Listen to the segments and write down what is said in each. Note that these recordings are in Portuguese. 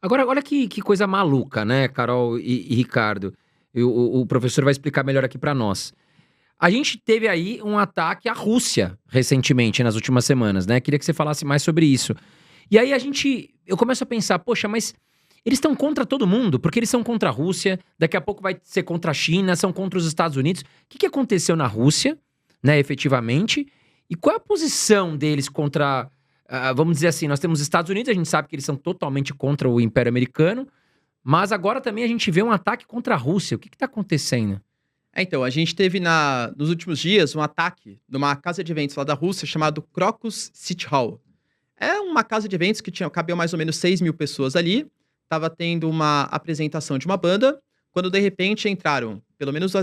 Agora, olha que coisa maluca, né, Carol e Ricardo? O professor vai explicar melhor aqui pra nós. A gente teve aí um ataque à Rússia recentemente, nas últimas semanas, né? Queria que você falasse mais sobre isso. E aí eu começo a pensar, poxa, mas eles estão contra todo mundo, porque eles são contra a Rússia, daqui a pouco vai ser contra a China, são contra os Estados Unidos. O que aconteceu na Rússia, né, efetivamente? E qual é a posição deles contra, vamos dizer assim, nós temos os Estados Unidos, a gente sabe que eles são totalmente contra o Império Americano, mas agora também a gente vê um ataque contra a Rússia. O que está acontecendo? Então, a gente teve nos últimos dias um ataque numa casa de eventos lá da Rússia chamado Crocus City Hall. É uma casa de eventos que cabia mais ou menos 6.000 pessoas ali. Tava tendo uma apresentação de uma banda, quando de repente entraram, pelo menos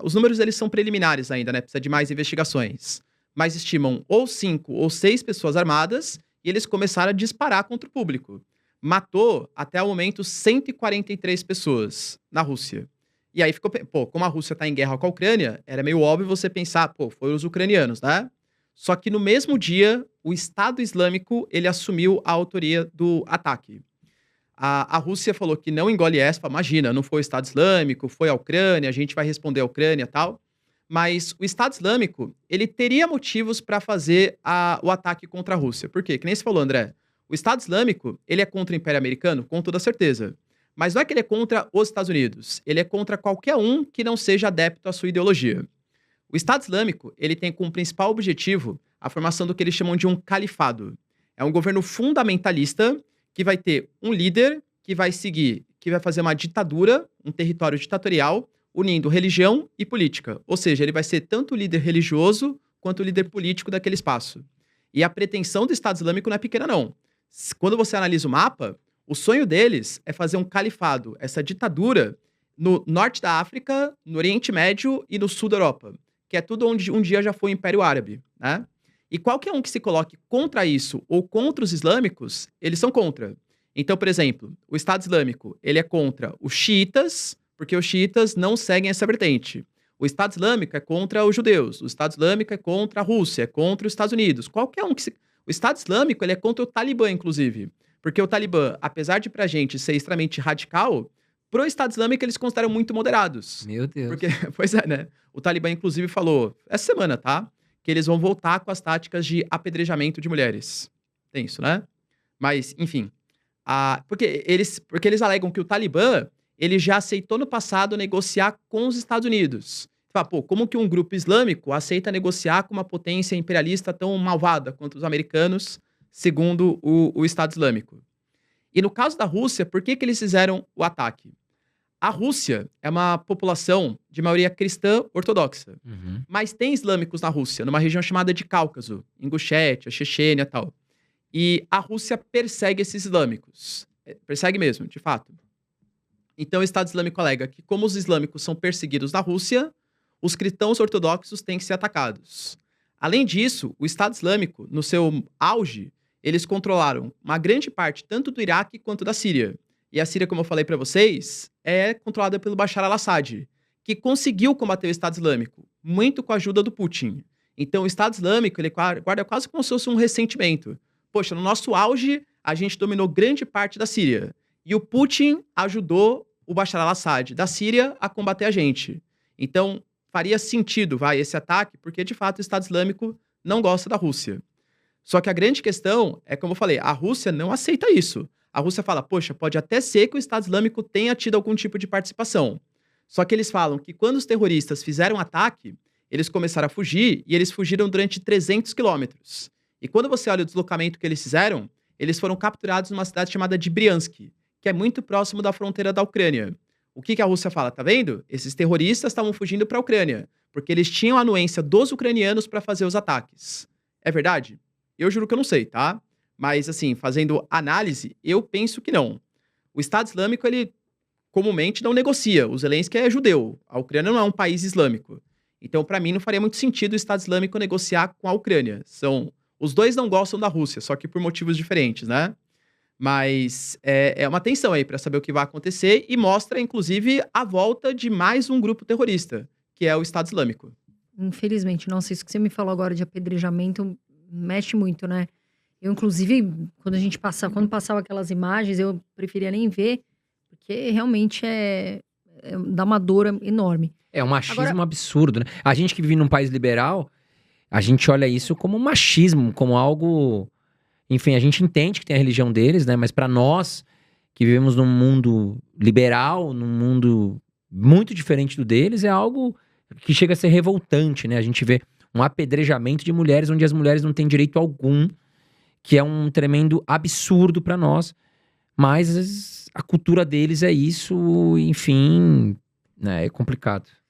os números eles são preliminares ainda, né? Precisa de mais investigações. Mas estimam ou 5 ou 6 pessoas armadas e eles começaram a disparar contra o público. Matou, até o momento, 143 pessoas na Rússia. E aí ficou, pô, como a Rússia tá em guerra com a Ucrânia, era meio óbvio você pensar, pô, foram os ucranianos, né? Só que no mesmo dia, o Estado Islâmico, ele assumiu a autoria do ataque. A Rússia falou que não engole essa, imagina, não foi o Estado Islâmico, foi a Ucrânia, a gente vai responder a Ucrânia e tal. Mas o Estado Islâmico, ele teria motivos para fazer o ataque contra a Rússia. Por quê? Que nem você falou, André. O Estado Islâmico, ele é contra o Império Americano, com toda certeza. Mas não é que ele é contra os Estados Unidos. Ele é contra qualquer um que não seja adepto à sua ideologia. O Estado Islâmico, ele tem como principal objetivo a formação do que eles chamam de um califado. É um governo fundamentalista que vai ter um líder que vai seguir, que vai fazer uma ditadura, um território ditatorial, unindo religião e política. Ou seja, ele vai ser tanto o líder religioso quanto o líder político daquele espaço. E a pretensão do Estado Islâmico não é pequena, não. Quando você analisa o mapa, o sonho deles é fazer um califado, essa ditadura, no norte da África, no Oriente Médio e no sul da Europa, que é tudo onde um dia já foi o Império Árabe, né? E qualquer um que se coloque contra isso ou contra os islâmicos, eles são contra. Então, por exemplo, o Estado Islâmico, ele é contra os xiitas, porque os xiitas não seguem essa vertente. O Estado Islâmico é contra os judeus, o Estado Islâmico é contra a Rússia, é contra os Estados Unidos. Qualquer um que se... O Estado Islâmico, ele é contra o Talibã, inclusive. Porque o Talibã, apesar de pra gente ser extremamente radical, pro Estado Islâmico eles consideram muito moderados. Meu Deus. Porque, pois é, né? O Talibã, inclusive, falou, essa semana, tá? Que eles vão voltar com as táticas de apedrejamento de mulheres. Tem isso, né? Mas, enfim. Porque eles alegam que o Talibã, ele já aceitou no passado negociar com os Estados Unidos. Pô, como que um grupo islâmico aceita negociar com uma potência imperialista tão malvada quanto os americanos, segundo o Estado Islâmico? E no caso da Rússia, por que eles fizeram o ataque? A Rússia é uma população de maioria cristã ortodoxa. Uhum. Mas tem islâmicos na Rússia, numa região chamada de Cáucaso, Ingushétia, Chechênia e tal. E a Rússia persegue esses islâmicos. Persegue mesmo, de fato. Então o Estado Islâmico alega que, como os islâmicos são perseguidos na Rússia, os cristãos ortodoxos têm que ser atacados. Além disso, o Estado Islâmico, no seu auge, eles controlaram uma grande parte tanto do Iraque quanto da Síria. E a Síria, como eu falei para vocês, é controlada pelo Bashar al-Assad, que conseguiu combater o Estado Islâmico, muito com a ajuda do Putin. Então o Estado Islâmico, ele guarda quase como se fosse um ressentimento. Poxa, no nosso auge, a gente dominou grande parte da Síria. E o Putin ajudou o Bashar al-Assad da Síria a combater a gente. Então, faria sentido, esse ataque, porque de fato o Estado Islâmico não gosta da Rússia. Só que a grande questão é, como eu falei, a Rússia não aceita isso. A Rússia fala, poxa, pode até ser que o Estado Islâmico tenha tido algum tipo de participação. Só que eles falam que quando os terroristas fizeram ataque, eles começaram a fugir e eles fugiram durante 300 quilômetros. E quando você olha o deslocamento que eles fizeram, eles foram capturados numa cidade chamada de Briansk, que é muito próximo da fronteira da Ucrânia. O que a Rússia fala? Tá vendo? Esses terroristas estavam fugindo para a Ucrânia, porque eles tinham a anuência dos ucranianos para fazer os ataques. É verdade? Eu juro que eu não sei, tá? Mas, assim, fazendo análise, eu penso que não. O Estado Islâmico, ele comumente não negocia. O Zelensky é judeu. A Ucrânia não é um país islâmico. Então, para mim, não faria muito sentido o Estado Islâmico negociar com a Ucrânia. Os dois não gostam da Rússia, só que por motivos diferentes, né? Mas é uma tensão aí para saber o que vai acontecer e mostra, inclusive, a volta de mais um grupo terrorista, que é o Estado Islâmico. Infelizmente, nossa, isso que você me falou agora de apedrejamento mexe muito, né? Eu, inclusive, quando passava aquelas imagens, eu preferia nem ver, porque realmente dá uma dor enorme. É um machismo Agora, absurdo, né? A gente que vive num país liberal, a gente olha isso como um machismo, como algo... Enfim, a gente entende que tem a religião deles, né? Mas pra nós, que vivemos num mundo liberal, num mundo muito diferente do deles, é algo que chega a ser revoltante, né? A gente vê um apedrejamento de mulheres, onde as mulheres não têm direito algum, que é um tremendo absurdo pra nós. Mas a cultura deles é isso, enfim, né? É complicado.